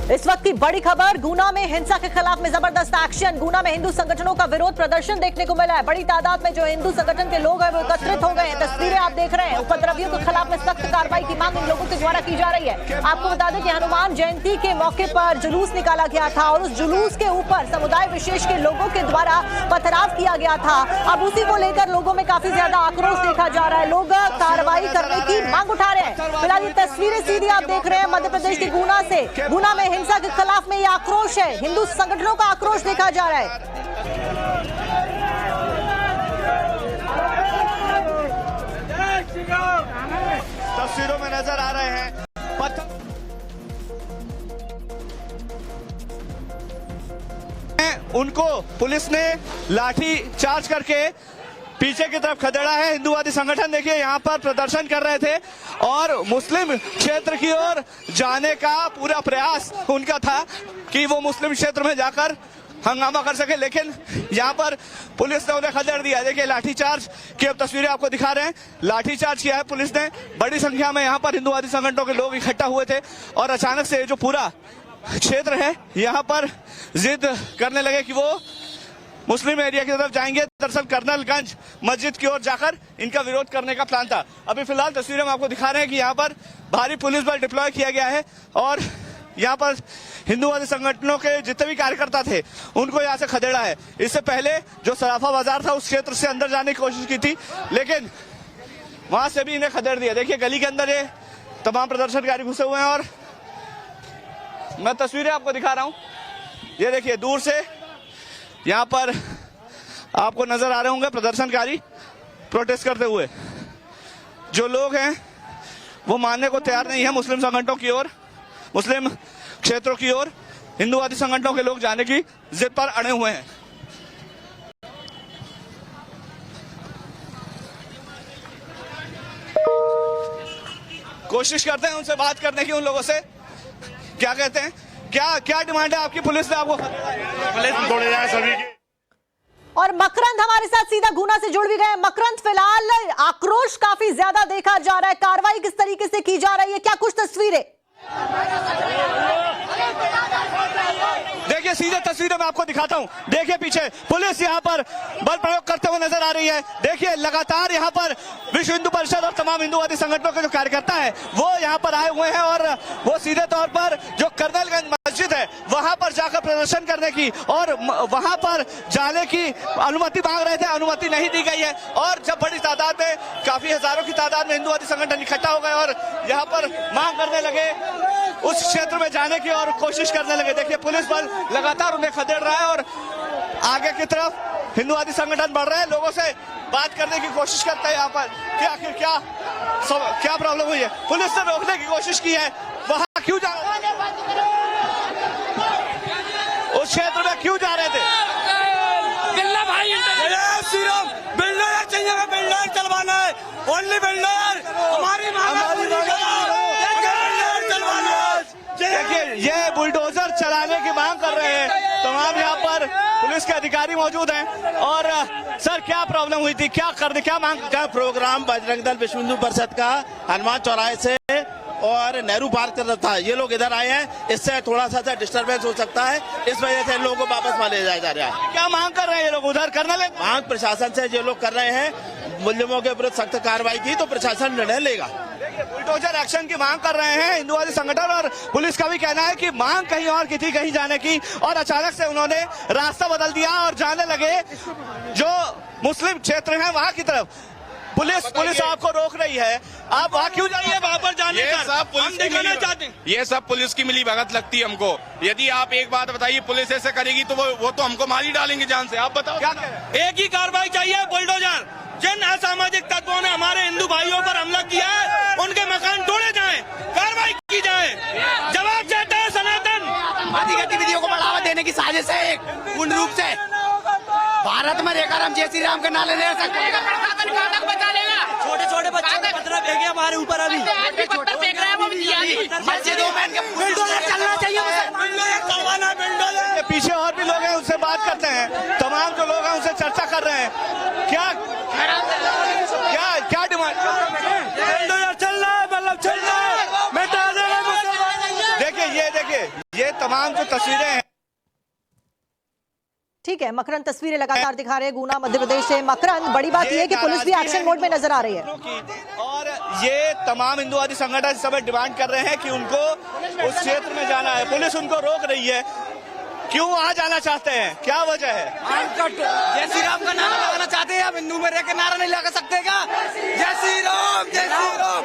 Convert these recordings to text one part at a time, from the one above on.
इस वक्त की बड़ी खबर, गुना में हिंसा के खिलाफ में जबरदस्त एक्शन। गुना में हिंदू संगठनों का विरोध प्रदर्शन देखने को मिला है। बड़ी तादाद में जो हिंदू संगठन के लोग हैं वो एकत्रित हो गए हैं। तस्वीरें आप देख रहे हैं। उपद्रवियों के खिलाफ में सख्त कार्रवाई की मांग इन लोगों के द्वारा की जा रही है। आपको बता दें कि हनुमान जयंती के मौके पर जुलूस निकाला गया था और उस जुलूस के ऊपर समुदाय विशेष के लोगों के द्वारा पथराव किया गया था। अब उसी को लेकर लोगों में काफी ज्यादा आक्रोश देखा जा रहा है। लोग कार्रवाई करने की मांग उठा रहे हैं। फिलहाल ये तस्वीरें सीधी आप देख रहे हैं मध्य प्रदेश के गुना से। गुना में हिंसा के खिलाफ में ये आक्रोश है, हिंदू संगठनों का आक्रोश देखा जा रहा है। तस्वीरों में नजर आ रहे हैं उनको पुलिस ने लाठी चार्ज करके पीछे की तरफ खदेड़ा है। हिंदूवादी संगठन देखिए यहाँ पर प्रदर्शन कर रहे थे और मुस्लिम क्षेत्र की ओर जाने का पूरा प्रयास उनका था कि वो मुस्लिम क्षेत्र में जाकर हंगामा कर सके, लेकिन यहाँ पर पुलिस ने उन्हें खदेड़ दिया। देखिए लाठीचार्ज की अब तस्वीरें आपको दिखा रहे हैं। लाठीचार्ज किया है पुलिस ने। बड़ी संख्या में यहाँ पर हिंदूवादी संगठनों के लोग इकट्ठा हुए थे और अचानक से जो पूरा क्षेत्र है यहाँ पर जिद करने लगे कि वो मुस्लिम एरिया की तरफ जाएंगे। दरअसल कर्नलगंज मस्जिद की ओर जाकर इनका विरोध करने का प्लान था। अभी फिलहाल तस्वीरें हम आपको दिखा रहे हैं कि यहाँ पर भारी पुलिस बल डिप्लॉय किया गया है और यहाँ पर हिंदूवादी संगठनों के जितने भी कार्यकर्ता थे उनको यहाँ से खदेड़ा है। इससे पहले जो सराफा बाजार था उस क्षेत्र से अंदर जाने की कोशिश की थी, लेकिन वहां से भी इन्हें खदेड़ दिया। देखिए गली के अंदर ये तमाम प्रदर्शनकारी घुसे हुए हैं और मैं तस्वीरें आपको दिखा रहा हूँ। ये देखिए दूर से यहाँ पर आपको नजर आ रहे होंगे प्रदर्शनकारी प्रोटेस्ट करते हुए। जो लोग हैं वो मानने को तैयार नहीं है मुस्लिम संगठनों की ओर, मुस्लिम क्षेत्रों की ओर हिंदूवादी संगठनों के लोग जाने की जिद पर अड़े हुए हैं। कोशिश करते हैं उनसे बात करने की, उन लोगों से क्या कहते हैं, क्या डिमांड है आपकी? पुलिस ने आपको पुलिस तोड़े जाए सभी की। और मकरंद हमारे साथ सीधा गुना से जुड़ भी गए। मकरंद, फिलहाल आक्रोश काफी ज्यादा देखा जा रहा है, कार्रवाई किस तरीके से की जा रही है, क्या कुछ तस्वीरें? देखिए सीधे तस्वीरें मैं आपको दिखाता हूं। देखिए पीछे पुलिस यहां पर बल प्रयोग करते हुए नजर आ रही है। देखिए लगातार यहां पर विश्व हिंदू परिषद और तमाम हिंदूवादी संगठनों के जो कार्यकर्ता हैं वो यहां पर आए हुए हैं और वो सीधे तौर पर जो कर्नलगंज मस्जिद है वहां पर जाकर प्रदर्शन करने की और वहां पर जाने की अनुमति मांग रहे थे। अनुमति नहीं दी गई है और जब बड़ी तादाद में, काफी हजारों की तादाद में हिंदूवादी संगठन इकट्ठा हो गए और यहाँ पर मांग करने लगे, उस क्षेत्र में जाने की और कोशिश करने लगे। देखिए पुलिस बल लगातार उन्हें खदेड़ रहा है और आगे की तरफ हिंदूवादी संगठन बढ़ रहे हैं, लोगों से बात करने की कोशिश करते हैं। यहाँ पर कि आखिर क्या प्रॉब्लम हुई है। पुलिस ने रोकने की कोशिश की है, वहां क्यों जा रहे थे, उस क्षेत्र में क्यों जा रहे थे? बिल्डर चाहिए, बिल्डर चलवाना है, ओनली बिल्डर हमारी देखिए ये बुलडोजर चलाने की मांग कर रहे हैं। तमाम यहाँ पर पुलिस के अधिकारी मौजूद हैं और सर क्या प्रॉब्लम हुई थी, क्या मांग? का प्रोग्राम बजरंग दल विश्व हिंदू परिषद का हनुमान चौराहे से और नेहरू पार्क की तरफ था। ये लोग इधर आए हैं, इससे थोड़ा सा डिस्टर्बेंस हो सकता है, इस वजह से इन लोगों को वापस ले जाया जा रहा है। क्या मांग कर रहे हैं ये लोग? उधर करना ले मांग प्रशासन से ये लोग कर रहे हैं, मुजरिमों के विरुद्ध सख्त कार्रवाई की तो प्रशासन निर्णय लेगा। बुलडोजर एक्शन की मांग कर रहे हैं हिंदूवादी संगठन और पुलिस का भी कहना है कि मांग कहीं और की थी, कहीं जाने की, और अचानक से उन्होंने रास्ता बदल दिया और जाने लगे जो मुस्लिम क्षेत्र है वहां की तरफ। पुलिस आपको रोक रही है, आप वहाँ क्यों जाइए? वहाँ पर जाने ये सब पुलिस की मिली भगत लगती है हमको। यदि आप एक बात बताइए पुलिस ऐसे करेगी तो वो तो हमको मार ही डालेंगे जान से। आप बताओ क्या कह रहे हैं? एक ही कार्रवाई चाहिए, बुलडोजर। जिन असामाजिक तत्वों ने हमारे हिंदू भाइयों पर हमला किया है उनके मकान तोड़े जाएं, कार्रवाई की जाए। जवाब चाहता है सनातन। आतंकवादी गतिविधियों को बढ़ावा देने की साजिश है एक पूर्ण रूप से। भारत में रहकर हम जय श्री राम के नारे ले सकते हैं। बचा लेगा। छोटे बच्चों को पत्थर फेंके हमारे ऊपर, अभी पत्थर फेंक रहे हैं वो मस्जिदों में। बिल्डोजर चलना चाहिए, पीछे और भी लोग हैं, उनसे बात करते हैं। तमाम जो लोग हैं उनसे चर्चा कर रहे हैं। क्या डिमांड? चल रहा है, मतलब चल रहा है। देखिए ये तमाम जो तस्वीरें हैं। ठीक है, मकरंद तस्वीरें लगातार दिखा रहे हैं गुना मध्य प्रदेश से। मकरंद, बड़ी बात यह है कि पुलिस भी एक्शन मोड में नजर आ रही है और ये तमाम हिंदुवादी संगठन इस समय डिमांड कर रहे हैं कि उनको उस क्षेत्र में जाना है। पुलिस उनको रोक रही है। क्यों वहां जाना चाहते हैं, क्या वजह है? जय श्री राम का नारा लगाना चाहते हैं। अब हिंदू में रह के नारा नहीं लगा सकते क्या? जय श्री राम, जय श्री राम।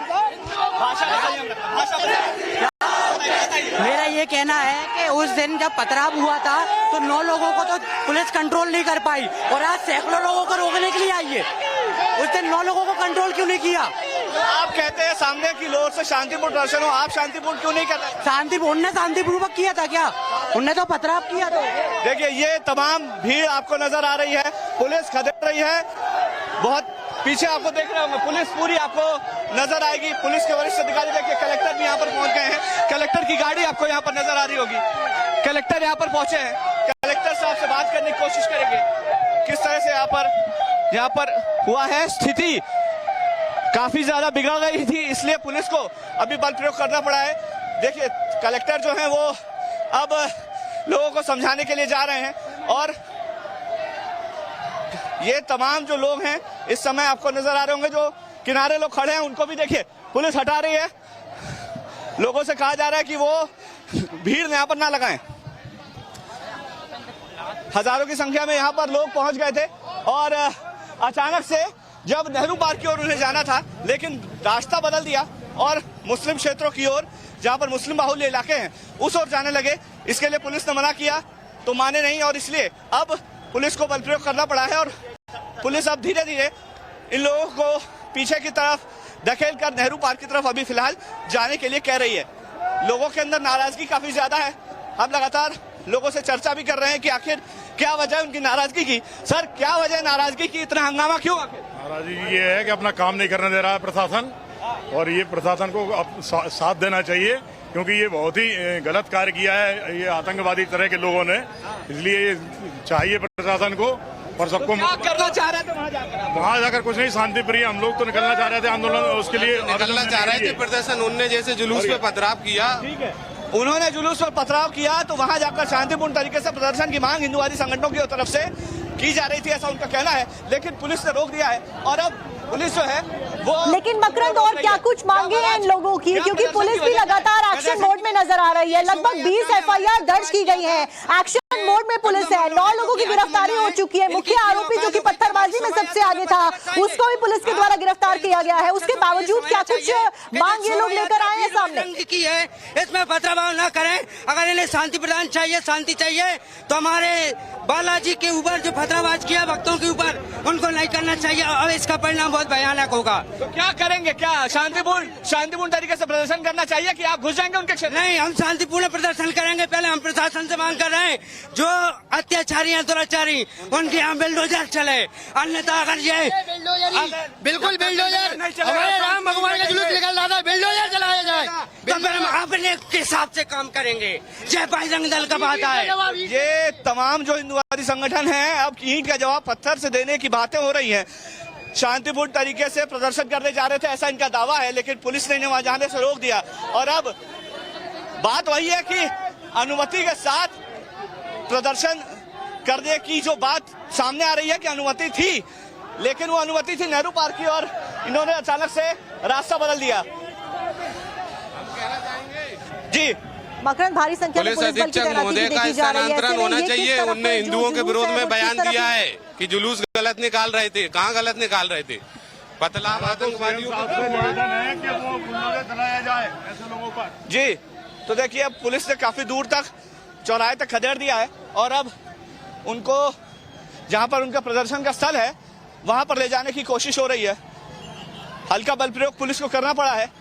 मेरा ये कहना है कि उस दिन जब पथराव हुआ था तो 9 लोगों को तो पुलिस कंट्रोल नहीं कर पाई और आज सैकड़ों लोगों को रोकने के लिए आई है। उस दिन 9 लोगों को कंट्रोल क्यों नहीं किया? आप कहते हैं सामने की लोर से शांतिपूर्ण प्रदर्शन हो, आप शांतिपूर्ण क्यों नहीं कर रहे? शांतिपूर्वक किया था क्या? उनने तो पथराव किया था। देखिए ये तमाम भीड़ आपको नजर आ रही है, पुलिस खदेड़ रही है। बहुत पीछे आपको देख रहे होंगे, पुलिस पूरी आपको नजर आएगी। पुलिस के वरिष्ठ अधिकारी, देखिए कलेक्टर भी यहाँ पर पहुंच गए हैं। कलेक्टर की गाड़ी आपको यहाँ पर नजर आ रही होगी। कलेक्टर यहाँ पर पहुंचे हैं। कलेक्टर साहब से बात करने की कोशिश करेंगे किस तरह से यहाँ पर हुआ है। स्थिति काफी ज्यादा बिगड़ गई थी, इसलिए पुलिस को अभी बल प्रयोग करना पड़ा है। देखिए कलेक्टर जो है वो अब लोगों को समझाने के लिए जा रहे हैं और ये तमाम जो लोग हैं इस समय आपको नजर आ रहे होंगे, जो किनारे लोग खड़े हैं उनको भी देखिए पुलिस हटा रही है। लोगों से कहा जा रहा है कि वो भीड़ यहाँ पर ना लगाएं। हजारों की संख्या में यहाँ पर लोग पहुंच गए थे और अचानक से जब नेहरू पार्क की ओर उन्हें जाना था, लेकिन रास्ता बदल दिया और मुस्लिम क्षेत्रों की ओर, जहां पर मुस्लिम बाहुल्य इलाके हैं, उस ओर जाने लगे। इसके लिए पुलिस ने मना किया तो माने नहीं और इसलिए अब पुलिस को बल प्रयोग करना पड़ा है और पुलिस अब धीरे धीरे इन लोगों को पीछे की तरफ धकेल कर नेहरू पार्क की तरफ अभी फिलहाल जाने के लिए कह रही है। लोगों के अंदर नाराजगी काफी ज्यादा है। हम लगातार लोगों से चर्चा भी कर रहे हैं कि आखिर क्या वजह है उनकी नाराजगी की। सर, क्या वजह है नाराजगी की? इतना हंगामा क्यों? नाराजगी ये है कि अपना काम नहीं करने दे रहा है प्रशासन और ये प्रशासन को अब साथ देना चाहिए क्योंकि ये बहुत ही गलत कार्य किया है ये आतंकवादी तरह के लोगों ने। इसलिए चाहिए प्रशासन को और सबको क्या करना चाह रहे थे वहाँ जाकर कुछ नहीं, शांति प्रिय हम लोग तो निकलना चाह रहे थे आंदोलन, उसके लिए निकलना चाह रहे थे प्रदर्शन। उनने जैसे जुलूस पे पथराव किया, ठीक है, उन्होंने जुलूस पर पथराव किया तो वहां जाकर शांतिपूर्ण तरीके से प्रदर्शन की मांग हिंदुवादी संगठनों की तरफ से की जा रही थी, ऐसा उनका कहना है। लेकिन पुलिस ने रोक दिया है और अब पुलिस जो है वो, लेकिन मकरंद और क्या कुछ मांगे हैं इन लोगों की, क्योंकि पुलिस भी लगातार एक्शन मोड में नजर आ रही है। लगभग 20 FIR दर्ज की गई है। एक्शन मोड में पुलिस है। 9 लोगों की गिरफ्तारी हो चुकी है। मुख्य आरोपी जो कि पत्थरबाजी में सबसे आगे था, उसको भी पुलिस के द्वारा गिरफ्तार किया गया है। उसके बावजूद क्या कुछ मांग ये लोग लेकर आए हैं सामने की है? इसमें पथराव न करें। अगर इन्हें शांति प्रदान चाहिए, शांति चाहिए तो हमारे बालाजी के ऊपर जो पथरावाज किया भक्तों के ऊपर, उनको नहीं करना चाहिए। अब इसका परिणाम बहुत भयानक होगा। तो क्या करेंगे? क्या शांतिपूर्ण तरीके से प्रदर्शन करना चाहिए कि आप घुस जाएंगे उनके क्षेत्र? नहीं, हम शांतिपूर्ण प्रदर्शन करेंगे। पहले हम प्रशासन से मांग कर रहे हैं जो अत्याचारी हैं, दुराचारी, उनके यहाँ बिल्डोजर चले। अन्यथा अगर ये बिल्कुल बिल्डोजर, हमारे राम भगवान का जुलूस निकल रहा था, बिल्डोजर चलाया जाए तो फिर हम अपने के हिसाब से काम करेंगे। जय बजरंग दल का बात है। ये तमाम जो हिंदुवादी संगठन है अब ईंट का जवाब पत्थर से देने की बातें हो रही हैं। शांतिपूर्ण तरीके से प्रदर्शन करने जा रहे थे ऐसा इनका दावा है, लेकिन पुलिस ने इन्हें वहां जाने से रोक दिया और अब बात वही है कि अनुमति के साथ प्रदर्शन करने की जो बात सामने आ रही है कि अनुमति थी, लेकिन वो अनुमति थी नेहरू पार्क की और इन्होंने अचानक से रास्ता बदल दिया। जी मकरंद, भारी संख्या में पुलिस अधीक्षक महोदय का स्थानांतरण होना चाहिए। उनने हिंदुओं के विरोध में बयान दिया है कि जुलूस गलत निकाल रहे थे। कहाँ गलत निकाल रहे थे? पतलाव आतंकवादियों को चलाया जाए ऐसे लोगों पर। जी, तो देखिए अब पुलिस ने काफी दूर तक चौराहे तक खदेड़ दिया है और अब उनको जहां पर उनका प्रदर्शन का स्थल है वहां पर ले जाने की कोशिश हो रही है। हल्का बल प्रयोग पुलिस को करना पड़ा है,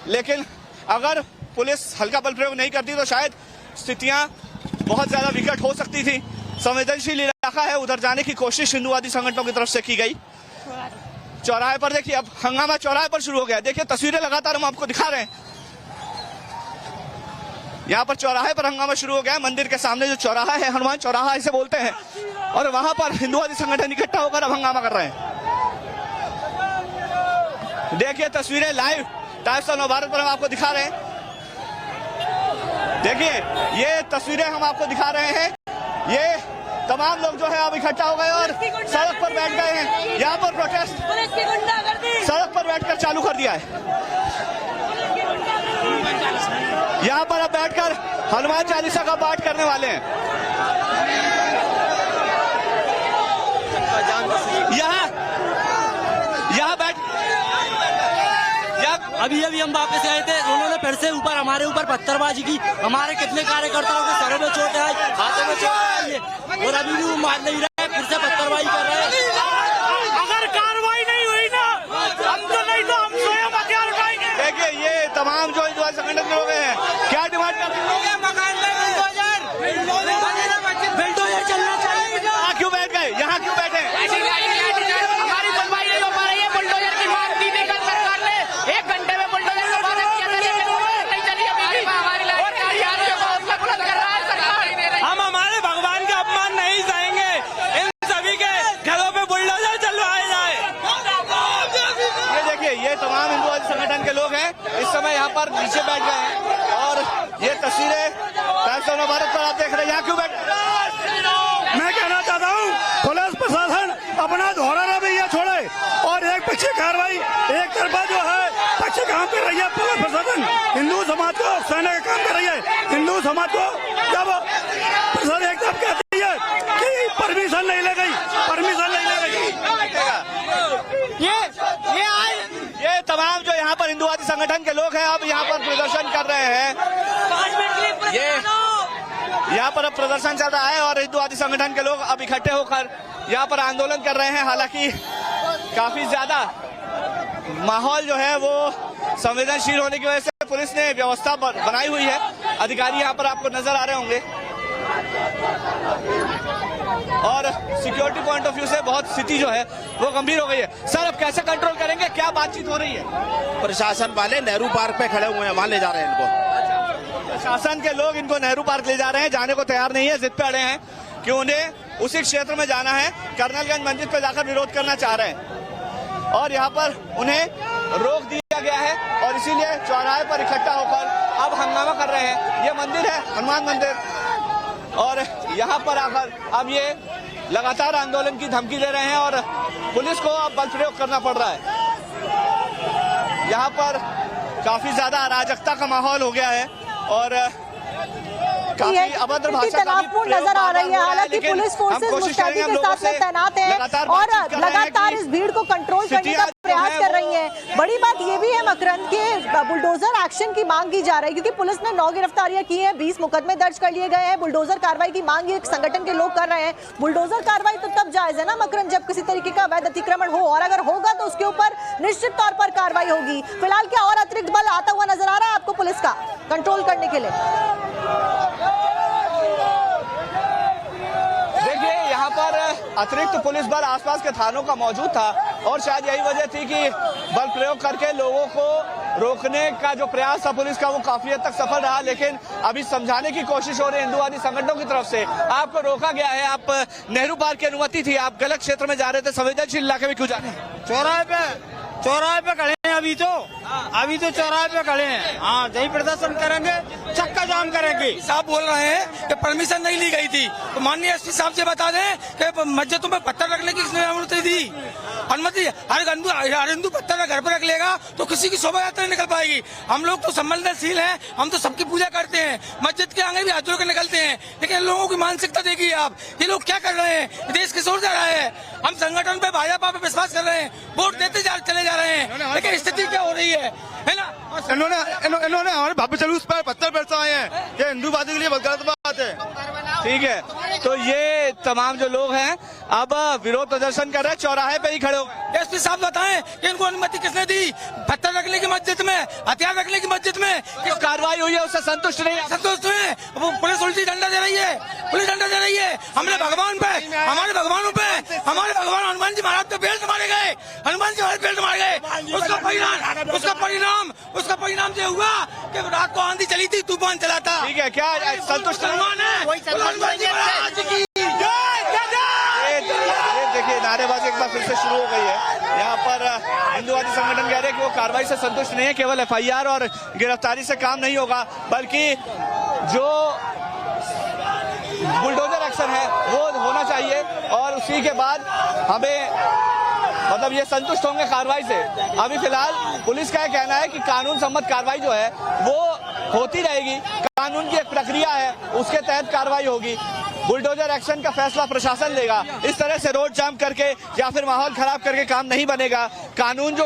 लेकिन अगर पुलिस हल्का बल प्रयोग नहीं करती तो शायद स्थितियां बहुत ज्यादा विकट हो सकती थी। संवेदनशील इलाका है, उधर जाने की कोशिश हिंदुवादी संगठनों की तरफ से की गई। चौराहे पर देखिए अब हंगामा चौराहे पर शुरू हो गया। देखिए तस्वीरें लगातार हम आपको दिखा रहे हैं। यहाँ पर चौराहे पर हंगामा शुरू हो गया। मंदिर के सामने जो चौराहा है, हनुमान चौराहा इसे बोलते हैं, और वहां पर हिंदुवादी संगठन इकट्ठा होकर अब हंगामा कर रहे हैं। देखिए तस्वीरें लाइव टाइम्स ऑफ नवभारत पर हम आपको दिखा रहे हैं। देखिए ये तस्वीरें हम आपको दिखा रहे हैं। ये तमाम लोग जो है अब इकट्ठा हो गए और सड़क पर बैठ गए हैं। यहाँ पर प्रोटेस्ट सड़क पर बैठकर चालू कर दिया है। यहाँ पर अब बैठकर हनुमान चालीसा का पाठ करने वाले हैं। यहाँ बैठ अभी हम वापस आए थे, उन्होंने फिर से हमारे ऊपर पत्थरबाजी की। हमारे कितने कार्यकर्ताओं के सरों में चोट है, हाथों में चोट है और अभी भी वो मार नहीं रहा है, फिर से पत्थरबाजी कर रहे हैं। अगर कार्रवाई नहीं हुई ना हम तो नहीं तो हम स्वयं हथियार उठाएंगे। देखिए ये तमाम जो हिंदुवादी संगठन के लोग हैं क्या डिमांड करते हैं? मकान में बिल्डोजर चलना चाहिए। यहाँ क्यों बैठ गए? यहाँ क्यों बैठे? हमारी सुनवाई नहीं हो पा रही है। बुलडोजर की मांग की थी कल सरकार ने, 1 घंटे में बुलडोजर का वादा किया था, लेकिन नहीं चली अभी भी। और अधिकारियों को हौसला बुलंद कर रहा है सरकार। हम हमारे भगवान का अपमान नहीं सहेंगे। इन सभी के घरों पे बुलडोजर चलवाए जाए। ये देखिए ये तमाम हिंदुवादी संगठन के लोग हैं, इस समय यहाँ पर नीचे बैठ गए हैं और ये तस्वीरें टाइम्स ऑफ भारत पर आप देख रहे हैं। यहाँ क्यों बैठे? मैं कहना चाहता हूँ पुलिस प्रशासन अपना दोहरा रवैया छोड़े और एक पक्षी कार्रवाई, एक तरफा जो है पक्षी काम कर रही है पुलिस प्रशासन, हिंदू समाज को उकसाने का काम कर रही है। हिंदू समाज को जब प्रशासन एक तरफ कहती है कि परमिशन नहीं ले गई, परमिशन नहीं ले गई। ये तमाम जो यहाँ पर हिंदुवादी संगठन के लोग हैं अब यहाँ पर प्रदर्शन कर रहे हैं। ये यहाँ पर अब प्रदर्शन चल रहा है और हिंदुवादी संगठन के लोग अब इकट्ठे होकर यहाँ पर आंदोलन कर रहे हैं। हालांकि काफी ज्यादा माहौल जो है वो संवेदनशील होने की वजह से पुलिस ने व्यवस्था बनाई हुई है। अधिकारी यहाँ पर आपको नजर आ रहे होंगे और सिक्योरिटी पॉइंट ऑफ व्यू से बहुत स्थिति जो है वो गंभीर हो गई है। सर अब कैसे कंट्रोल करेंगे? क्या बातचीत हो रही है? प्रशासन वाले नेहरू पार्क पे खड़े हुए हैं, वहां ले जा रहे हैं इनको। प्रशासन के लोग इनको नेहरू पार्क ले जा रहे हैं, जाने को तैयार नहीं है, जिद पे अड़े हैं कि उन्हें उसी क्षेत्र में जाना है। कर्नलगंज मंदिर पे जाकर विरोध करना चाह रहे हैं और यहाँ पर उन्हें रोक दिया गया है और इसीलिए चौराहे पर इकट्ठा होकर अब हंगामा कर रहे हैं। ये मंदिर है हनुमान मंदिर और यहाँ पर आकर अब ये लगातार आंदोलन की धमकी दे रहे हैं और पुलिस को अब बल प्रयोग करना पड़ रहा है। यहाँ पर काफी ज्यादा अराजकता का माहौल हो गया है और काफी अभद्र भाषा तनावपूर्ण नजर आ रही है। हालांकि पुलिस फोर्सेस मुस्तैदी के साथ में तैनात है और लगातार इस भीड़ को कंट्रोल करने का प्रयास कर रही है। बड़ी बात ये भी है मकरंद के बुलडोजर एक्शन की मांग की जा रही है क्योंकि पुलिस ने 9 गिरफ्तारियां की हैं, 20 मुकदमे दर्ज कर लिए गए हैं। बुलडोजर कार्रवाई की मांग ये संगठन के लोग कर रहे हैं। बुलडोजर कार्रवाई तो तब जायज है ना मकरंद जब किसी तरीके का अवैध अतिक्रमण हो और अगर होगा तो उसके ऊपर निश्चित तौर पर कार्रवाई होगी। फिलहाल क्या और अतिरिक्त बल आता हुआ नजर आ रहा है आपको पुलिस का कंट्रोल करने के लिए? देखिए यहाँ पर अतिरिक्त पुलिस बल आसपास के थानों का मौजूद था और शायद यही वजह थी कि बल प्रयोग करके लोगों को रोकने का जो प्रयास था पुलिस का वो काफी हद तक सफल रहा। लेकिन अभी समझाने की कोशिश हो रही है हिंदुवादी संगठनों की तरफ से, आपको रोका गया है, आप नेहरू पार्क की अनुमति थी, आप गलत क्षेत्र में जा रहे थे, संवेदनशील इलाके में क्यों जा रहे हैं? चौराहे पे खड़े हैं अभी तो चौराहे पे खड़े हैं। हाँ यही प्रदर्शन करेंगे, चक्का जाम करेंगे। साहब बोल रहे हैं कि परमिशन नहीं ली गई थी तो माननीय एसपी साहब से बता दें कि मस्जिदों में पत्थर रखने की किसने अनुमति दी? अनुमति हर हिंदू पत्थर घर पर रख लेगा तो किसी की शोभा यात्रा निकल पाएगी। हम लोग तो संवेदनशील हैं, हम तो सबकी पूजा करते हैं, मस्जिद के आगे भी हाथ जोड़ कर निकलते हैं। लेकिन लोगों की मानसिकता देखिए आप, ये लोग क्या कर रहे हैं, देश किस ओर जा रहा है। हम संगठन पे भाजपा पे विश्वास कर रहे हैं, वोट देते चले जा रहे हैं, लेकिन स्थिति क्या हो रही है ना? इन्होंने हमारे भव्य जुलूस पर पत्थर बरसाए हैं, ये हिंदूवादी के लिए बहुत गलत बात है। ठीक है, तो ये तमाम जो लोग हैं अब विरोध प्रदर्शन कर रहे हैं, चौराहे पे ही खड़े हो गए। एसपी साहब बताएं कि इनको अनुमति किसने दी पत्थर रखने की मस्जिद में, हथियार रखने की मस्जिद में? जो कार्रवाई हुई है उससे संतुष्ट नहीं है? संतुष्ट है, वो पुलिस उल्टी डंडा दे रही है, पुलिस डंडा दे रही है। हमने भगवान पे, हमारे भगवानों पे, हमारे भगवान हनुमान जी महाराज पे बेल्ट मारे गए, हनुमान जी महाराज बेल्ट मारे गए। उसका परिणाम ये हुआ कि रात को आंधी चली थी, तूफान चला था। ठीक है, क्या संतुष्ट नहीं है? हनुमान है, ये देखिए नारेबाजी एक बार फिर से शुरू हो गई है। यहाँ पर हिंदूवादी संगठन कह रहे हैं कि वो कार्रवाई से संतुष्ट नहीं है, केवल एफआईआर और गिरफ्तारी से काम नहीं होगा, बल्कि जो बुलडोजर एक्शन है वो होना चाहिए और उसी के बाद हमें मतलब ये संतुष्ट होंगे कार्रवाई से। अभी फिलहाल पुलिस का यह कहना है कि कानून सम्मत कार्रवाई जो है वो होती रहेगी, कानून की एक प्रक्रिया है, उसके तहत कार्रवाई होगी। बुलडोजर एक्शन का फैसला प्रशासन लेगा। इस तरह से रोड जाम करके या फिर माहौल खराब करके काम नहीं बनेगा। कानून जो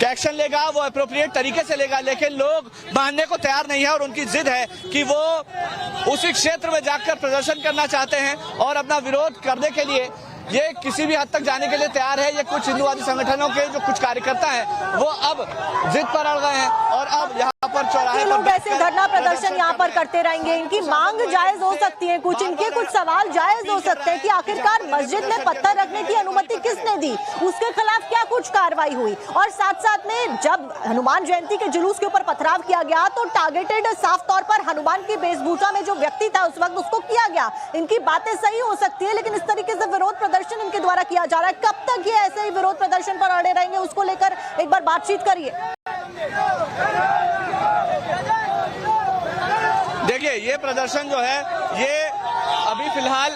एक्शन लेगा वो अप्रोप्रिएट तरीके से लेगा, लेकिन लोग मानने को तैयार नहीं है और उनकी जिद है कि वो उसी क्षेत्र में जाकर प्रदर्शन करना चाहते हैं और अपना विरोध करने के लिए ये किसी भी हद तक जाने के लिए तैयार है। ये कुछ हिंदूवादी संगठनों के जो कुछ कार्यकर्ता हैं वो अब जिद पर अड़ गए हैं और अब यहाँ पर चौराहे पर लोग ऐसे धरना प्रदर्शन यहाँ पर करते रहेंगे। इनकी मांग जायज हो सकती है, कुछ इनके कुछ सवाल जायज हो सकते हैं कि आखिरकार मस्जिद में पत्थर रखने की अनुमति किसने दी, उसके खिलाफ क्या कुछ कार्रवाई हुई, और साथ साथ में जब हनुमान जयंती के जुलूस के ऊपर पथराव किया गया तो टारगेटेड साफ तौर पर हनुमान की वेशभूषा में जो व्यक्ति था उस वक्त उसको किया गया। इनकी बातें सही हो सकती है, लेकिन इस तरीके से विरोध प्रदर्शन इनके द्वारा किया जा रहा है। कब तक ये ऐसे ही विरोध प्रदर्शन पर अड़े रहेंगे, उसको लेकर एक बार बातचीत करिए। देखिए ये प्रदर्शन जो है ये अभी फिलहाल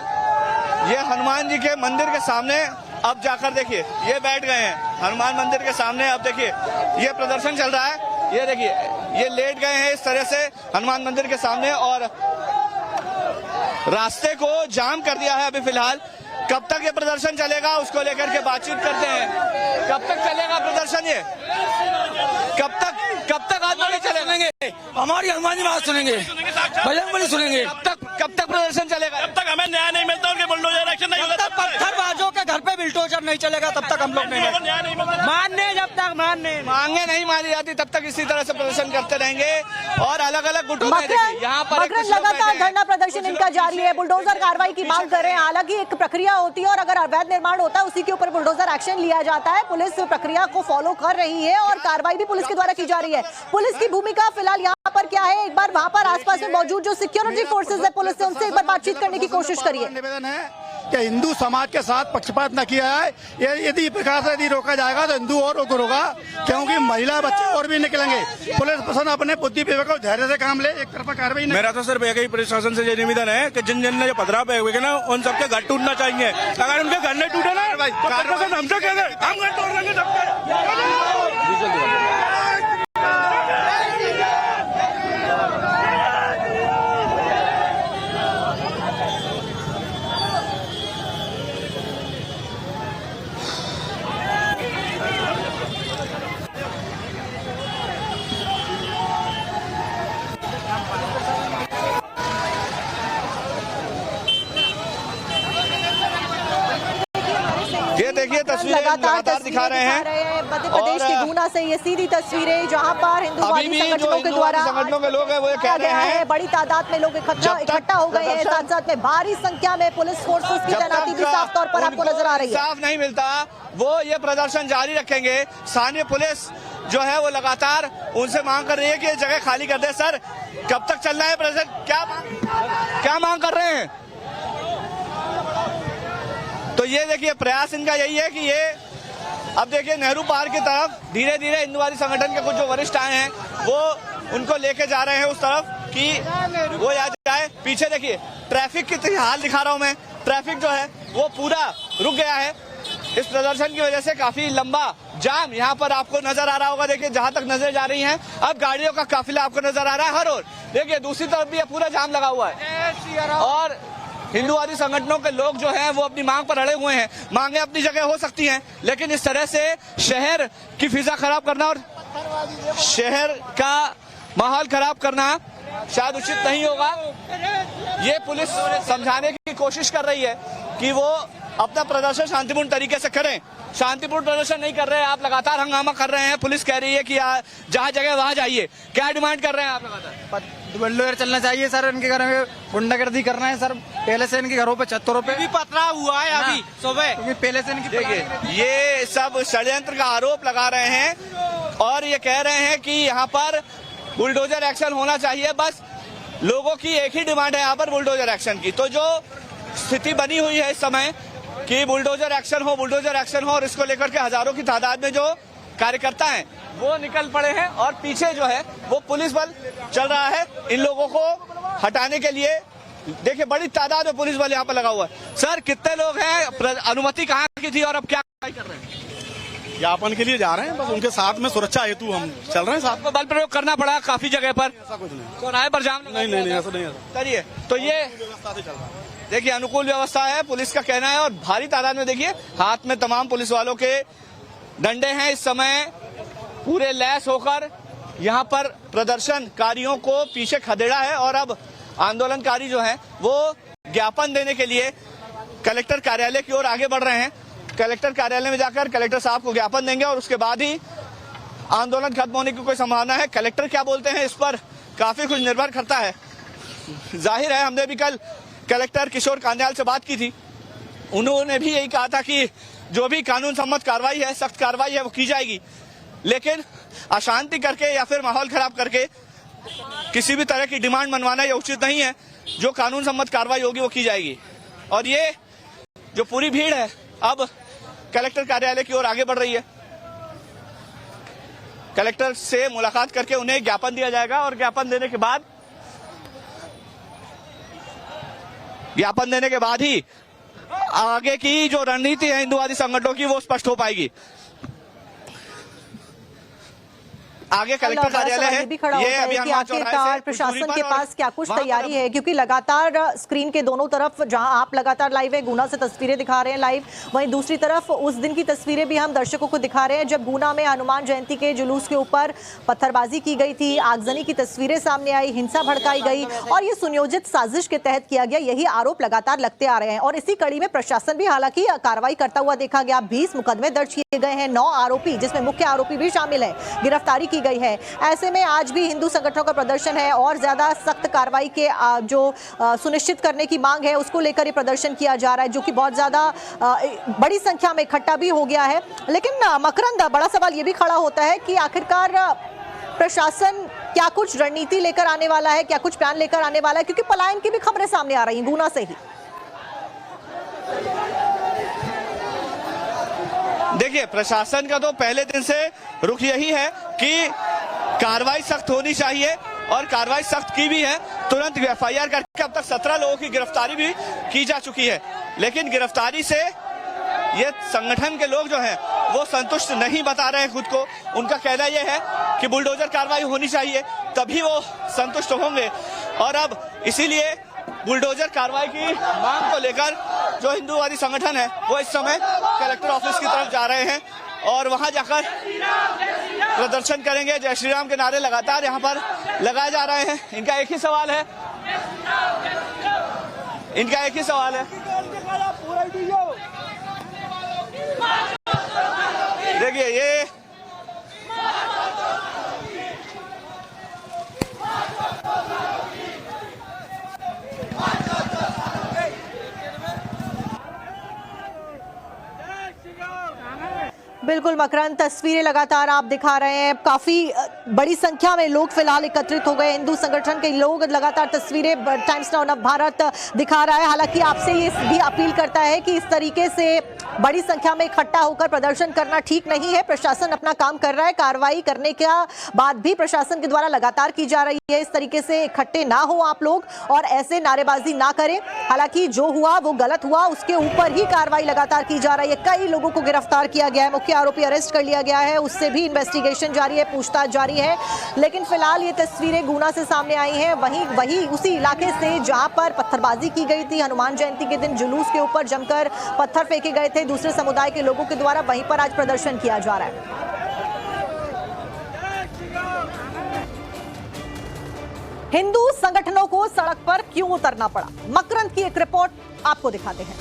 ये हनुमान जी के मंदिर के सामने अब जाकर देखिए ये बैठ गए हैं हनुमान मंदिर के सामने। अब देखिए ये प्रदर्शन चल रहा है, ये देखिए ये लेट गए हैं इस तरह से हनुमान मंदिर के सामने और रास्ते को जाम कर दिया है अभी फिलहाल। कब तक ये प्रदर्शन चलेगा उसको लेकर के बातचीत करते हैं। कब तक चलेगा प्रदर्शन, ये कब तक आंदोलन चलेंगे? हमारी हनुमान जी बात सुनेंगे, भजन बलि सुनेंगे। कब तक प्रदर्शन चलेगा? जब तक हमें न्याय नहीं मिलता उनके बुलडोजर एक्शन नहीं होता, पत्थरबाजों के घर पे बुलडोजर नहीं चलेगा तब तक हम लोग नहीं मानने, जब तक मांगे नहीं मानी जाती तब तक इसी तरह से प्रदर्शन करते रहेंगे और अलग अलग गुटों में यहाँ पर लगातार धरना प्रदर्शन इनका जारी है। बुलडोजर कार्रवाई की मांग कर रहे हैं। हालांकि एक प्रक्रिया होती है और अगर अवैध निर्माण होता है उसी के ऊपर बुलडोजर एक्शन लिया जाता है। पुलिस प्रक्रिया को फॉलो कर रही है और कार्रवाई भी पुलिस के द्वारा की जा रही है। पुलिस की भूमिका फिलहाल यहाँ पर क्या है, एक बार वहाँ पर आसपास में मौजूद जो सिक्योरिटी फोर्सेज है पुलिस से, उनसे एक बार बातचीत करने की कोशिश करिए। निवेदन है कि हिंदू समाज के साथ पक्षपात न किया है। यदि प्रकार से यदि रोका जाएगा तो हिंदू और होगा, क्योंकि महिला बच्चे और भी निकलेंगे। पुलिस प्रशासन अपने बुद्धि विवेक को धैर्य से काम ले, एक तरफा कार्रवाई। मेरा तो सिर्फ एक ही प्रशासन से ये निवेदन है कि जिन जिन ने जो पथराव पे हुए ना उन सबके घर टूटना चाहिए। अगर उनके घर नहीं टूटे ना तो प्रशासन हमसे कह दे हम घर तोड़ देंगे सबके। ये देखिए तस्वीरें लगातार दिखा रहे हैं मध्य प्रदेश के गुना से ये सीधी तस्वीरें जहां पर हिंदुवादी संगठनों के द्वारा संगठनों के लोग हैं वो कह रहे हैं बड़ी तादाद में लोग इकट्ठा हो गए हैं। साथ साथ में भारी संख्या में पुलिस फोर्सेस की तैनाती भी साफ तौर पर आपको नजर आ रही है। साफ नहीं मिलता वो ये प्रदर्शन जारी रखेंगे। स्थानीय पुलिस जो है वो लगातार उनसे मांग कर रही है कि ये जगह खाली कर दे। सर कब तक चलना है प्रदर्शन, क्या मांग कर रहे हैं? तो ये देखिए प्रयास इनका यही है कि ये अब देखिए नेहरू पार्क की तरफ धीरे धीरे हिंदुवादी संगठन के कुछ जो वरिष्ठ आए हैं वो उनको लेके जा रहे हैं उस तरफ कि वो आ जाए। पीछे देखिए ट्रैफिक की हाल दिखा रहा हूं मैं, ट्रैफिक जो है वो पूरा रुक गया है इस प्रदर्शन की वजह से। काफी लंबा जाम यहाँ पर आपको नजर आ रहा होगा। देखिए जहां तक नजर जा रही है अब गाड़ियों का काफिला आपको नजर आ रहा है हर ओर। देखिए दूसरी तरफ भी पूरा जाम लगा हुआ है और हिंदुवादी संगठनों के लोग जो हैं वो अपनी मांग पर अड़े हुए हैं। मांगे अपनी जगह हो सकती हैं, लेकिन इस तरह से शहर की फिजा खराब करना और शहर का माहौल खराब करना शायद उचित नहीं होगा। ये पुलिस समझाने की कोशिश कर रही है कि वो अपना प्रदर्शन शांतिपूर्ण तरीके से करें। शांतिपूर्ण प्रदर्शन नहीं कर रहे हैं आप, लगातार हंगामा कर रहे हैं। पुलिस कह रही है कि जहाँ जगह वहाँ जाइए। क्या डिमांड कर रहे हैं आप? लगातार बुलडोजर चलना चाहिए सर, इनके घर में गुंडागर्दी करना है सर। पहले से इनके घरों पे छतरों पे भी पथराव हुआ है अभी सुबह, क्योंकि पहले से इनकी देखिए ये सब षड्यंत्र का आरोप लगा रहे हैं और ये कह रहे हैं कि यहाँ पर बुलडोजर एक्शन होना चाहिए। बस लोगों की एक ही डिमांड है यहाँ पर बुलडोजर एक्शन की। तो जो स्थिति बनी हुई है इस समय कि बुलडोजर एक्शन हो और इसको लेकर के हजारों की तादाद में जो कार्यकर्ता हैं वो निकल पड़े हैं और पीछे जो है वो पुलिस बल चल रहा है इन लोगों को हटाने के लिए। देखिए बड़ी तादाद में पुलिस बल यहाँ पर लगा हुआ है। सर कितने लोग हैं, अनुमति कहाँ की थी और अब क्या कर रहे हैं? ज्ञापन के लिए जा रहे हैं, बस उनके साथ में सुरक्षा हेतु हम चल रहे हैं। साथ आपको बल प्रयोग करना पड़ा काफी जगह पर? ऐसा कुछ नहीं, चौराहे पर जाम नहीं ऐसा नहीं है। करिए तो ये देखिए अनुकूल व्यवस्था है, पुलिस का कहना है। और भारी तादाद में देखिए हाथ में तमाम पुलिस वालों के डंडे हैं। इस समय पूरे लैस होकर यहाँ पर प्रदर्शनकारियों को पीछे खदेड़ा है और अब आंदोलनकारी जो हैं वो ज्ञापन देने के लिए कलेक्टर कार्यालय की ओर आगे बढ़ रहे हैं। कलेक्टर कार्यालय में जाकर कलेक्टर साहब को ज्ञापन देंगे और उसके बाद ही आंदोलन खत्म होने की कोई संभावना है। कलेक्टर क्या बोलते हैं इस पर काफी कुछ निर्भर करता है। जाहिर है हमने भी कल कलेक्टर किशोर कांडयाल से बात की थी, उन्होंने भी यही कहा था कि जो भी कानून सम्मत कार्रवाई है, सख्त कार्रवाई है वो की जाएगी, लेकिन अशांति करके या फिर माहौल खराब करके किसी भी तरह की डिमांड मनवाना ये उचित नहीं है। जो कानून सम्मत कार्रवाई होगी वो की जाएगी। और ये जो पूरी भीड़ है अब कलेक्टर कार्यालय की ओर आगे बढ़ रही है। कलेक्टर से मुलाकात करके उन्हें ज्ञापन दिया जाएगा और ज्ञापन देने के बाद ही आगे की जो रणनीति है हिंदुवादी संगठनों की वो स्पष्ट हो पाएगी। आगे कलेक्टर कार्यालय है, भी खड़ा ये होता है कि आखिरकार प्रशासन के पास क्या कुछ तैयारी है, क्योंकि लगातार स्क्रीन के दोनों तरफ जहां आप लगातार लाइव है गुना से तस्वीरें दिखा रहे हैं लाइव, वहीं दूसरी तरफ उस दिन की तस्वीरें भी हम दर्शकों को दिखा रहे हैं जब गुना में हनुमान जयंती के जुलूस के ऊपर पत्थरबाजी की गई थी, आगजनी की तस्वीरें सामने आई, हिंसा भड़काई गई और ये सुनियोजित साजिश के तहत किया गया, यही आरोप लगातार लगते आ रहे हैं। और इसी कड़ी में प्रशासन भी हालांकि कार्रवाई करता हुआ देखा गया। 20 मुकदमे दर्ज किए गए हैं, 9 आरोपी जिसमें मुख्य आरोपी भी शामिल है गिरफ्तारी की गई है। ऐसे में आज भी हिंदू संगठनों का प्रदर्शन है और ज्यादा सख्त कार्रवाई के जो सुनिश्चित करने की मांग है उसको लेकर ये प्रदर्शन किया जा रहा है, जो कि बहुत ज्यादा बड़ी संख्या में इकट्ठा भी हो गया है। लेकिन मकरंद, बड़ा सवाल ये भी खड़ा होता है कि आखिरकार प्रशासन क्या कुछ रणनीति लेकर आने वाला है, क्या कुछ प्लान लेकर आने वाला है, क्योंकि पलायन की भी खबरें सामने आ रही हैं गुना से ही। देखिए प्रशासन का तो पहले दिन से रुख यही है कि कार्रवाई सख्त होनी चाहिए और कार्रवाई सख्त की भी है। तुरंत एफआईआर करके अब तक 17 लोगों की गिरफ्तारी भी की जा चुकी है, लेकिन गिरफ्तारी से ये संगठन के लोग जो हैं वो संतुष्ट नहीं बता रहे हैं खुद को। उनका कहना यह है कि बुलडोजर कार्रवाई होनी चाहिए तभी वो संतुष्ट होंगे। और अब इसीलिए बुलडोजर कार्रवाई की मांग को लेकर जो हिंदूवादी संगठन है वो इस समय कलेक्टर ऑफिस की तरफ जा रहे हैं और वहां जाकर प्रदर्शन करेंगे। जय श्री राम के नारे लगातार यहां पर लगाए जा रहे हैं। इनका एक ही सवाल है, देखिए ये बिल्कुल मकरंद, तस्वीरें लगातार आप दिखा रहे हैं, काफी बड़ी संख्या में लोग फिलहाल एकत्रित हो गए। हिंदू संगठन के लोग लगातार तस्वीरें टाइम्स नाउ नव भारत दिखा रहा है। हालांकि आपसे ये भी अपील करता है कि इस तरीके से बड़ी संख्या में इकट्ठा होकर प्रदर्शन करना ठीक नहीं है। प्रशासन अपना काम कर रहा है, कार्रवाई करने के बाद भी प्रशासन के द्वारा लगातार की जा रही है। इस तरीके से इकट्ठे ना हो आप लोग और ऐसे नारेबाजी ना करें। हालांकि जो हुआ वो गलत हुआ, उसके ऊपर ही कार्रवाई लगातार की जा रही है। कई लोगों को गिरफ्तार किया गया है, मुख्य आरोपी अरेस्ट कर लिया गया है, उससे भी इन्वेस्टिगेशन जारी है, पूछताछ जारी है। लेकिन फिलहाल ये तस्वीरें गुना से सामने आई हैं, वही उसी इलाके से जहां पर पत्थरबाजी की गई थी हनुमान जयंती के दिन, जुलूस के ऊपर जमकर पत्थर फेंके गए थे दूसरे समुदाय के लोगों के द्वारा, वहीं पर आज प्रदर्शन किया जा रहा है। हिंदू संगठनों को सड़क पर क्यों उतरना पड़ा, मकरंद की एक रिपोर्ट आपको दिखाते हैं।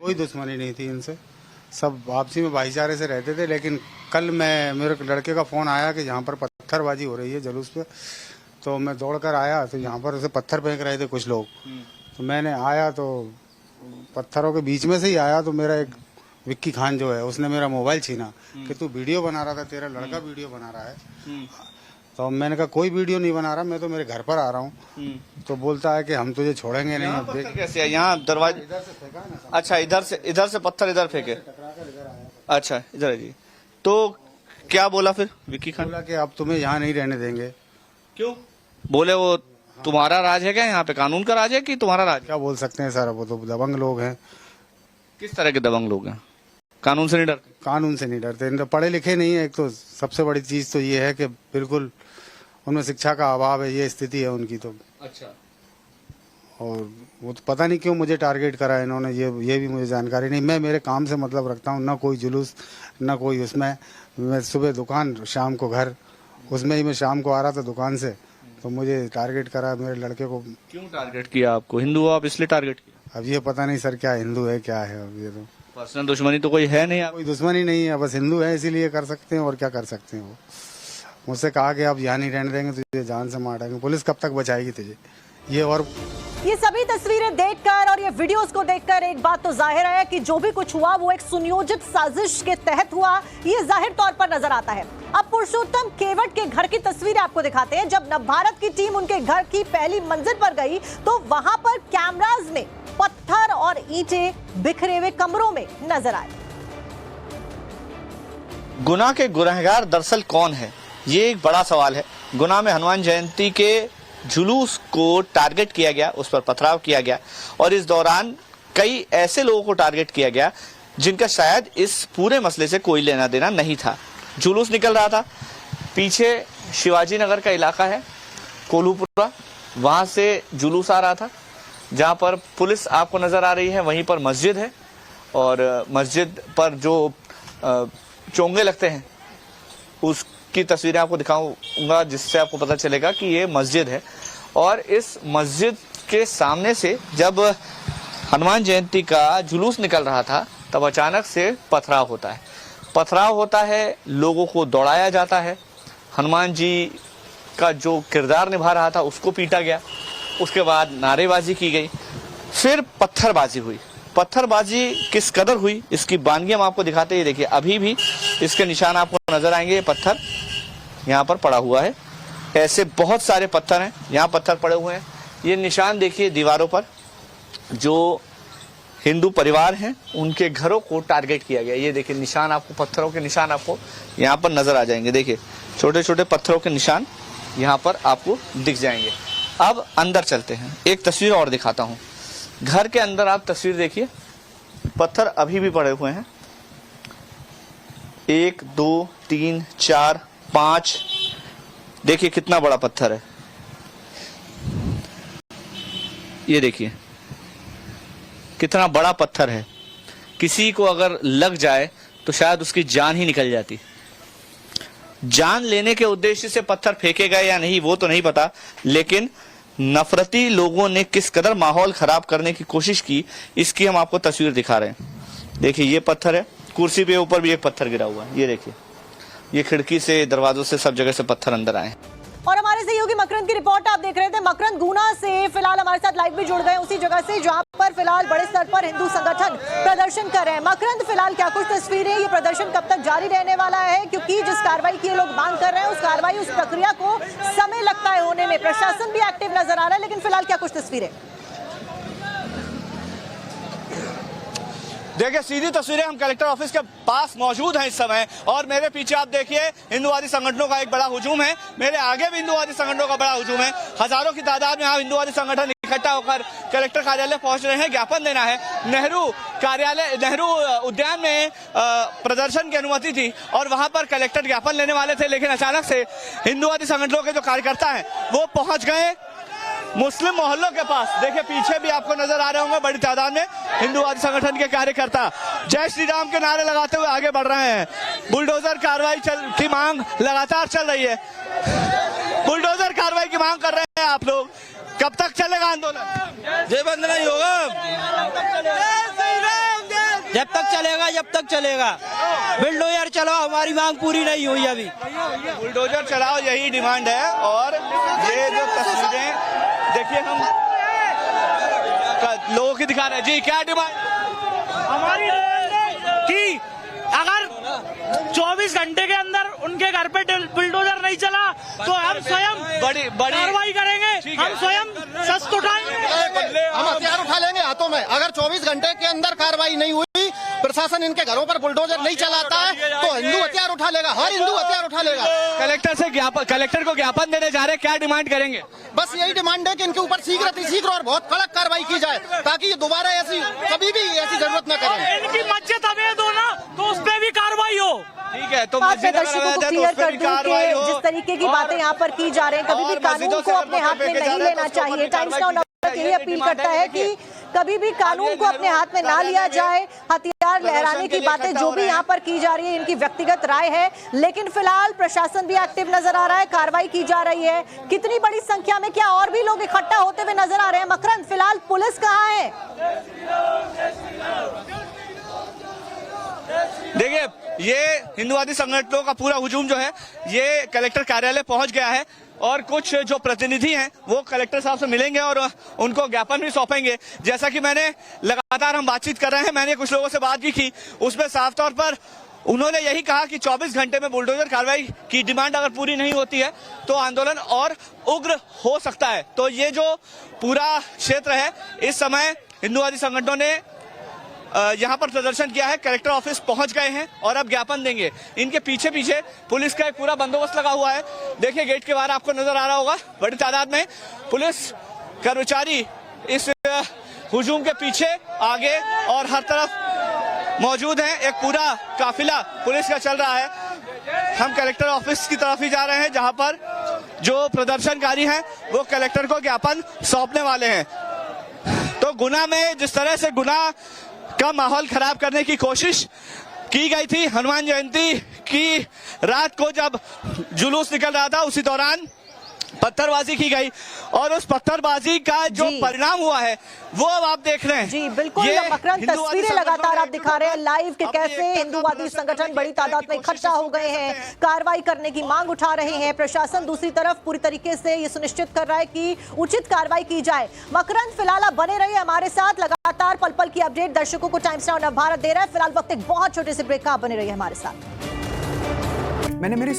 कोई दुश्मनी नहीं थी इनसे, सब आपसी में भाईचारे से रहते थे। लेकिन कल मेरे लड़के का फोन आया कि यहाँ पर पत्थरबाजी हो रही है जुलूस पे, तो मैं दौड़कर आया तो यहाँ पर उसे पत्थर फेंक रहे थे कुछ लोग। तो मैंने आया तो पत्थरों के बीच में से ही आया तो मेरा एक विक्की खान जो है उसने मेरा मोबाइल छीना कि तू वीडियो बना रहा था, तेरा लड़का वीडियो बना रहा है। तो मैंने कहा कोई वीडियो नहीं बना रहा, मैं तो मेरे घर पर आ रहा हूँ। तो बोलता है कि हम तुझे छोड़ेंगे नहीं। अब देख कैसे है यहाँ दरवाजे? इधर से फेंका ना। अच्छा, इधर से पत्थर इधर फेंके। अच्छा, इधर है जी। तो क्या बोला फिर विक्की खान? बोला कि अब तुम्हें यहाँ नहीं रहने देंगे। क्यों बोले? वो तुम्हारा राज है क्या? यहाँ पे कानून का राज है कि तुम्हारा राज? क्या बोल सकते हैं सर, वो तो दबंग लोग हैं। किस तरह के दबंग लोग हैं? कानून से नहीं डरते? कानून से नहीं डरते, तो पढ़े लिखे नहीं है। एक तो सबसे बड़ी चीज तो ये है कि बिल्कुल उनमें शिक्षा का अभाव है, ये स्थिति है उनकी तो। अच्छा। और वो तो पता नहीं क्यों मुझे टारगेट करा इन्होंने, ये भी मुझे जानकारी नहीं। मैं मेरे काम से मतलब रखता हूँ, ना कोई जुलूस ना कोई उसमें। मैं सुबह दुकान, शाम को घर, उसमें ही मैं शाम को आ रहा था दुकान से, तो मुझे टारगेट करा मेरे लड़के को। क्यों टारगेट किया आपको? हिंदू हो आप इसलिए टारगेट किया? अब ये पता नहीं सर क्या हिंदू है क्या है। अब ये तो पर्सनल दुश्मनी तो कोई है नहीं? आप कोई दुश्मनी नहीं है, बस हिंदू है इसीलिए कर सकते हैं, और क्या कर सकते हैं। वो मुझसे कहा कि आप यहाँ नहीं रहने देंगे, तुझे जान से मार देंगे। पुलिस कब तक बचाएगी तुझे? ये सभी तस्वीरें देखकर और ये वीडियोस को देखकर एक बात तो जाहिर है कि जो भी कुछ हुआ वो एक सुनियोजित साजिश के तहत हुआ, ये जाहिर तौर पर नजर आता है। अब पुरुषोत्तम केवट के घर की तस्वीरें आपको दिखाते हैं। जब नवभारत की टीम उनके घर की पहली मंजिल पर गई तो वहां पर कैमराज में पत्थर और ईंटें बिखरे हुए कमरों में नजर आए। गुना के गुनहगार दरअसल कौन है, ये एक बड़ा सवाल है। गुना में हनुमान जयंती के जुलूस को टारगेट किया गया, उस पर पथराव किया गया, और इस दौरान कई ऐसे लोगों को टारगेट किया गया जिनका शायद इस पूरे मसले से कोई लेना देना नहीं था। जुलूस निकल रहा था, पीछे शिवाजी नगर का इलाका है, कोल्हूपुरा, वहां से जुलूस आ रहा था, जहां पर पुलिस आपको नजर आ रही है। वहीं पर मस्जिद है, और मस्जिद पर जो चोंगे लगते हैं उसकी तस्वीरें आपको दिखाऊंगा, जिससे आपको पता चलेगा कि ये मस्जिद है। और इस मस्जिद के सामने से जब हनुमान जयंती का जुलूस निकल रहा था तब अचानक से पथराव होता है। पथराव होता है, लोगों को दौड़ाया जाता है, हनुमान जी का जो किरदार निभा रहा था उसको पीटा गया, उसके बाद नारेबाजी की गई, फिर पत्थरबाजी हुई। पत्थरबाजी किस कदर हुई इसकी बानगी हम आपको दिखाते हैं। देखिए अभी भी इसके निशान आपको नजर आएंगे। ये पत्थर यहाँ पर पड़ा हुआ है, ऐसे बहुत सारे पत्थर हैं, यहाँ पत्थर पड़े हुए हैं। ये निशान देखिए दीवारों पर, जो हिंदू परिवार हैं उनके घरों को टारगेट किया गया। ये देखिए निशान, आपको पत्थरों के निशान आपको यहाँ पर नजर आ जाएंगे। देखिए छोटे छोटे पत्थरों के निशान यहाँ पर आपको दिख जाएंगे। अब अंदर चलते हैं, एक तस्वीर और दिखाता हूँ। घर के अंदर आप तस्वीर देखिए, पत्थर अभी भी पड़े हुए हैं, 1 2 3 4 5, देखिए कितना बड़ा पत्थर है। ये देखिए कितना बड़ा पत्थर है, किसी को अगर लग जाए तो शायद उसकी जान ही निकल जाती। जान लेने के उद्देश्य से पत्थर फेंके गए या नहीं वो तो नहीं पता, लेकिन नफरती लोगों ने किस कदर माहौल खराब करने की कोशिश की इसकी हम आपको तस्वीर दिखा रहे हैं। देखिए ये पत्थर है, कुर्सी पे ऊपर भी एक पत्थर गिरा हुआ है। ये देखिए, ये खिड़की से, दरवाजों से, सब जगह से पत्थर अंदर आए। और हमारे सहयोगी मकरंद की रिपोर्ट आप देख रहे थे। मकरंद गुना से फिलहाल हमारे साथ लाइव भी जुड़ गए, उसी जगह से जहां पर फिलहाल बड़े स्तर पर हिंदू संगठन प्रदर्शन कर रहे हैं। मकरंद, फिलहाल क्या कुछ तस्वीरें, ये प्रदर्शन कब तक जारी रहने वाला है? क्योंकि जिस कार्रवाई की ये लोग मांग कर रहे हैं उस कार्रवाई, उस प्रक्रिया को समय लगता है होने में। प्रशासन भी एक्टिव नजर आ रहा है, लेकिन फिलहाल क्या कुछ तस्वीरें? देखिए सीधी तस्वीरें, हम कलेक्टर ऑफिस के पास मौजूद हैं इस समय, और मेरे पीछे आप देखिए हिंदुवादी संगठनों का एक बड़ा हुजूम है, मेरे आगे भी हिंदुवादी संगठनों का बड़ा हुजूम है। हजारों की तादाद में यहाँ हिंदुवादी संगठन इकट्ठा होकर कलेक्टर कार्यालय पहुंच रहे हैं, ज्ञापन देना है। नेहरू उद्यान में प्रदर्शन की अनुमति थी और वहां पर कलेक्टर ज्ञापन लेने वाले थे, लेकिन अचानक से हिंदुवादी संगठनों के जो कार्यकर्ता हैं वो पहुंच गए मुस्लिम मोहल्लों के पास। देखिए पीछे भी आपको नजर आ रहे होंगे बड़ी तादाद में हिंदुवादी संगठन के कार्यकर्ता जय श्री राम के नारे लगाते हुए आगे बढ़ रहे हैं। बुलडोजर कार्रवाई की मांग लगातार चल रही है, बुलडोजर कार्रवाई की मांग कर रहे हैं आप लोग। कब तक चलेगा आंदोलन? जय बंद नहीं होगा, जब तक चलेगा, जब तक चलेगा। बुलडोजर चलाओ, हमारी मांग पूरी नहीं हुई अभी। बुलडोजर चलाओ, यही डिमांड है। और ये जो तस्वीरें देखिए हम लोगों की दिखा रहे हैं। जी क्या डिमांड? हमारी कि अगर 24 घंटे के अंदर उनके घर पे बुलडोजर नहीं चला तो हम स्वयं बड़ी कार्रवाई करेंगे, हम स्वयं शस्त्र उठाएंगे, हम हथियार उठा लेंगे हाथों में। अगर 24 घंटे के अंदर कार्रवाई नहीं हुई, प्रशासन इनके घरों पर बुलडोजर नहीं चलाता है, तो हिंदू हथियार उठा लेगा, हर हिंदू हथियार उठा लेगा। कलेक्टर को ज्ञापन देने जा रहे हैं, क्या डिमांड करेंगे? बस यही डिमांड है कि इनके ऊपर शीघ्र और बहुत कड़क कार्रवाई की जाए, ताकि ये दोबारा ऐसी कभी भी ऐसी जरूरत न करें। इनकी मस्जिद अवैध हो ना तो उस पर भी कार्रवाई हो। ठीक है, तो मैं मस्जिद दर्शकों को क्लियर कर दूं कि जिस तरीके की बातें यहाँ पर की जा रही हैं, कभी भी कानून को अपने हाथ में नहीं लेना चाहिए। टाइम्स नाउ नवभारत यही अपील करता है कि कभी भी कानून को अपने हाथ में ना लिया जाए। हथियार लहराने की बातें जो भी यहाँ पर की जा रही है, इनकी व्यक्तिगत राय है, लेकिन फिलहाल प्रशासन भी एक्टिव नजर आ रहा है, कार्रवाई की जा रही है। कितनी बड़ी संख्या में, क्या और भी लोग इकट्ठा होते हुए नजर आ रहे हैं? मकरंद, फिलहाल पुलिस कहाँ है? देखिए, ये हिंदुवादी संगठनों का पूरा हुजूम जो है ये कलेक्टर कार्यालय पहुंच गया है और कुछ जो प्रतिनिधि हैं वो कलेक्टर साहब से मिलेंगे और उनको ज्ञापन भी सौंपेंगे। जैसा कि मैंने लगातार हम बातचीत कर रहे हैं, मैंने कुछ लोगों से बात भी की, उसमें साफ तौर पर उन्होंने यही कहा कि 24 घंटे में बुलडोजर कार्रवाई की डिमांड अगर पूरी नहीं होती है तो आंदोलन और उग्र हो सकता है। तो ये जो पूरा क्षेत्र है, इस समय हिंदुवादी संगठनों ने यहाँ पर प्रदर्शन किया है, कलेक्टर ऑफिस पहुंच गए हैं और अब ज्ञापन देंगे। इनके पीछे पीछे पुलिस का एक पूरा बंदोबस्त लगा हुआ है। देखिए, गेट के बाहर आपको नजर आ रहा होगा बड़ी तादाद में पुलिस कर्मचारी इस हुजूम के पीछे, आगे और हर तरफ मौजूद हैं। एक पूरा काफिला पुलिस का चल रहा है। हम कलेक्टर ऑफिस की तरफ ही जा रहे हैं, जहां पर जो प्रदर्शनकारी हैं वो कलेक्टर को ज्ञापन सौंपने वाले हैं। तो गुना में जिस तरह से गुना का माहौल खराब करने की कोशिश की गई थी, हनुमान जयंती की रात को जब जुलूस निकल रहा था, उसी दौरान पत्थरबाजी की गई और उस पत्थरबाजी का जो परिणाम हुआ है वो अब आप देख रहे हैं। जी बिल्कुल, मकरंद, तस्वीरें लगातार आप दिखा रहे हैं लाइव के कैसे हिंदुवादी संगठन बड़ी तादाद में इकट्ठा हो गए हैं, कार्रवाई करने की मांग उठा रहे हैं। प्रशासन दूसरी तरफ पूरी तरीके से ये सुनिश्चित कर रहा है कि उचित कार्रवाई की जाए। मकरंद, फिलहाल आप बने रहिए हमारे साथ, लगातार पल पल की अपडेट दर्शकों को टाइम्स नाउ नवभारत दे रहा है। फिलहाल वक्त एक बहुत छोटे से ब्रेक का, आप बने रहिए हमारे साथ। मैंने मेरे